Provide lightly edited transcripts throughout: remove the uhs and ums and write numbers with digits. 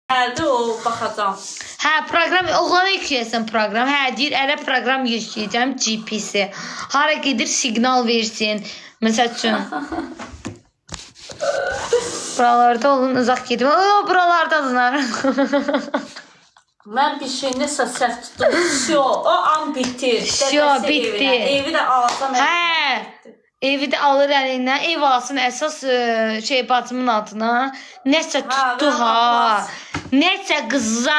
Gəldi o baxacam. Hə, proqram oğlana yükləyəsən proqram. Hə, deyir elə proqram yükləyəcəm GPS-i. Hara gedir siqnal versin. Məsəl üçün. Buralarda olun, uzaq gedin. O, buralardadılar. Mən bir şey nəsə səhv tutdum. Şo, o an bitir. Şo, bitdi. Evi də alsam. Hə. Evi də alır əlindən, ev alsın əsas bacımın altına. Nəsə tutdu ha. Nəsə qıza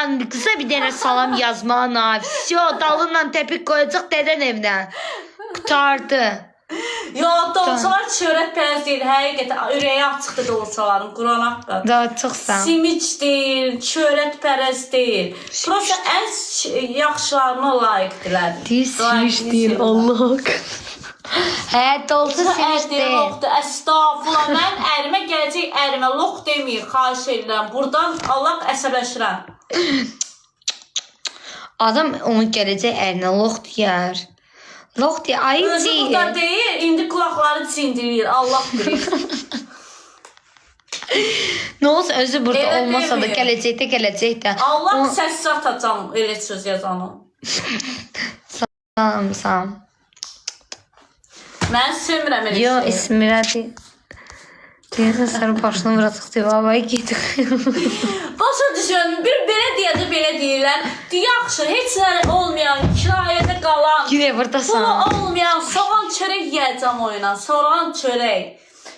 bir dənə salam yazmağına. Всё, dalınla təpik qoyacaq dədən evinə. Qutardı. Yo, doğrular çörək pərəz deyil. Həqiqətən ürəyi açıqdır doğruların. Quran haqqı. Daha çıxsan. Simic deyil, çörək pərəz deyil. Prosta ən yaxşılarına layiqdirlər. Deyil, simic deyil. Allah haqqı. Hə, dolsa simic deyil. Əstağfurullah, mən ərimə gələcək ərimə lox deməyir, xahiş edirəm. Buradan Allah əsəbləşirəm. Adam onu gələcək ərinə lox deyər. Lox deyər, ayıb deyil. Özü burada deyil, indi qulaqları cindirir, Allah bilir. Nə olsa özü burada olmasa da gələcək də. Allah səs atacam elə söz yazanı. Sağ. Mən sömürəm elə şey. Yo, İsmirədi. Deyəsən sən başını vuracaq devamaya gedir. Başa düşün, bir belə deyədə belə deyirlər. Yaxşı, heç nə olmayan, kirayədə qalan, Girə buradasan. pulu olmayan, soğan çörək yiyəcəm oyuna, soğan çörək.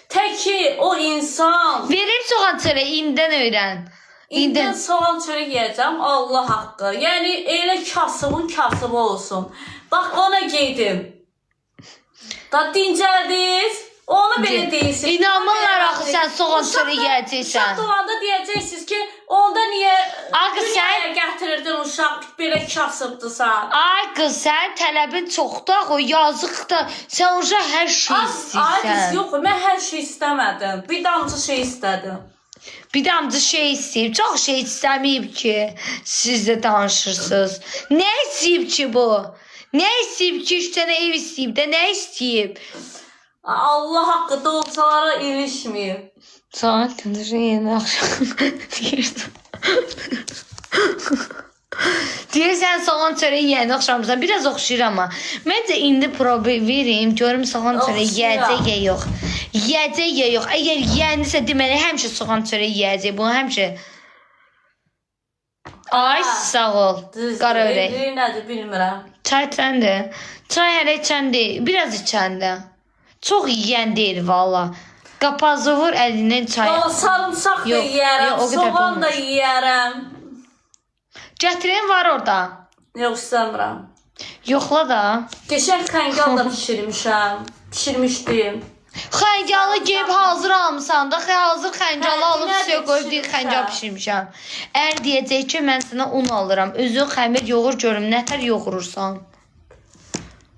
Təki o insan... Verim soğan çörək, indidən öyrən. İndən soğan çörək yiyəcəm, Allah haqqı. Yəni, elə kasımın kasımı olsun. Bax, ona gedim. Da dincəldiniz, onu belə deyirsiniz. İnanmırlar axı sən soğan çörək yiyəcəksən. Uşaq olanda deyəcəksiniz ki, onda niyə dünyaya gətirirdin uşaq belə kasıbdırsa? Ay qız, sən tələbin çoxdur, o yazıq da. Sən orada hər şey istəyirsən. Ay qız, yox, mən hər şey istəmədim. Bir damcı şey istədim. Bir damcı şey istəyib, çox şey istəməyib ki, siz də danışırsınız. Nə istəyib ki bu? Nə istəyib ki, 3 dənə ev istəyib də, nə istəyib? Allah haqqı doğsalara ilişməyib. Saat döndürün yeni axşam deyirsən. Deyirsən soğan çörək yeni axşamsan, biraz oxşayır amma. Məncə indi probe verim, görüm soğan çörək yiyəcək ya yox. Yiyəcək ya yox. Əgər yiyəndirsə deməli həmişə soğan çörək yiyəcək. Bunu həmişə... Ay sağ ol. Qara ürək. Nədir bilmirəm. Çay içəndə. Çay hələ içəndə. Biraz içəndə. Çox yiyən deyil valla. Qapazı vur əlindən çay. Sarımsaq da yiyərəm, soğan da yiyərəm. Gətirən var orada. Yox, istəmirəm. Yoxla da. Geçən xəngal da pişirmişdim. Xəncalı geyib hazır almışsan da, hazır xəncalı alıb suya qoyub deyir xəncal pişirmişəm. Ər deyəcək ki, mən sənə un alıram. Özün xəmir yoğur görüm, nətər yoğurursan.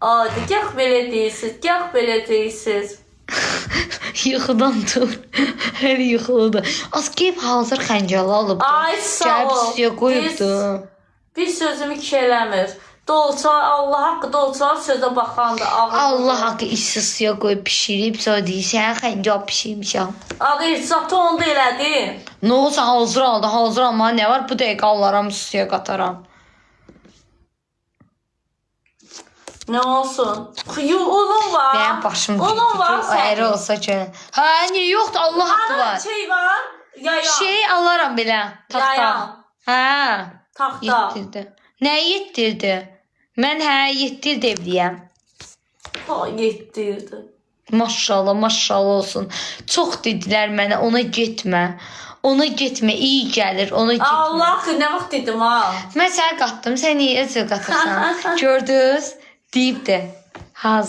Adi, gəh belə deyirsiniz, gəh belə deyirsiniz. Yuxudan dur. Hər yuxuludur. Az geyib hazır xəncalı alıbdır. Ay sağ ol. Gəlib suya qoyubdur. Bir sözümü ki eləmir. Dolçalar, Allah haqqı dolçalar sözə baxandır. Allah haqqı işsiz suya qoyub pişirib, sonra deyirsən, xəncal pişirmişəm. Ağır, zatı onda elədi. Nə olsa hazır aldı, hazır almağa nə var? Bu dəqiqə alaram, suya qataram. Nə olsun? Unun var. Mənim başım unun var o əri olsa ki. Hə, niyə yoxdur? Allah haqqı var. Şey var. Yayan. Şey alaram belə. Taxta. Yayan. Hə. Taxta. Yetdirdi. Nə yetdirdi? Mən yetdirdi evliyəm. Yetdirdi. Maşallah, maşallah olsun. Çox dedilər mənə, ona getmə. Ona getmə, iyi gəlir, ona getmə. Allah nə vaxt dedim ha? Mən səni qatdım, sən niyə özü qatırsan? Gördünüz? Deyib də.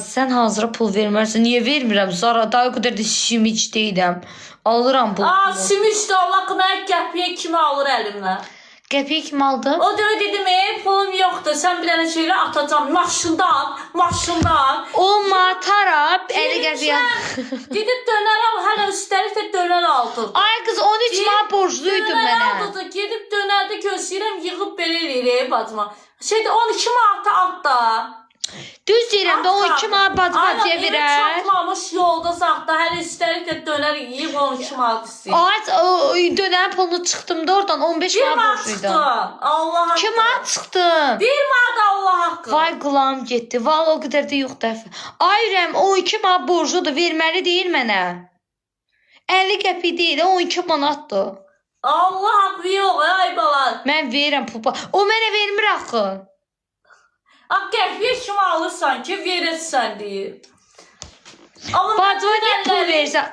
Sən hazıra pul vermərsən. Niyə vermirəm? Zara daha o qədər də simic deyiləm. Alıram pulumu. Simic də Allah mənə qəpiyə kimi alır əlimlə. Qəpiyə kimi aldım? O da dedim, pulum yoxdur. Sən bir dənə şeylə atacam. Maşından. O matara, əli qəpiyə. Gedib dönər al, hələ üstəlik də dönər aldıq. Ay qız, 13 manat borcluydum mənə. Dönər aldıq, gedib dönərdə gözləyirəm, yığıb belə eləyir bacıma. 12 manatda at da. Düz deyirəm də o 2 manat bacı-bacıya Aynen, verər. eve çatmamış yolda saxda. Hələ üstəlik də dönər yiyib 12 manat istəyir. Ay dönərin pulunu çıxdım da oradan 15 Bir manat manat borcluydum. çıxdı. Allah haqqı. 2 manat çıxdım. Bir manat Allah haqqı. Vay qulağım getdi. Vallahi o qədər də yox dəfə. Ayrəm o 2 manat borcludur, verməli deyil mənə. 50 qəpik deyil, o 12 manatdır. Allah haqqı yox, ay bala. Mən verirəm pul. O mənə vermir axı. Qəpik kimi alırsan ki, verirsən deyir. Amma Bacıma niyə pul versən?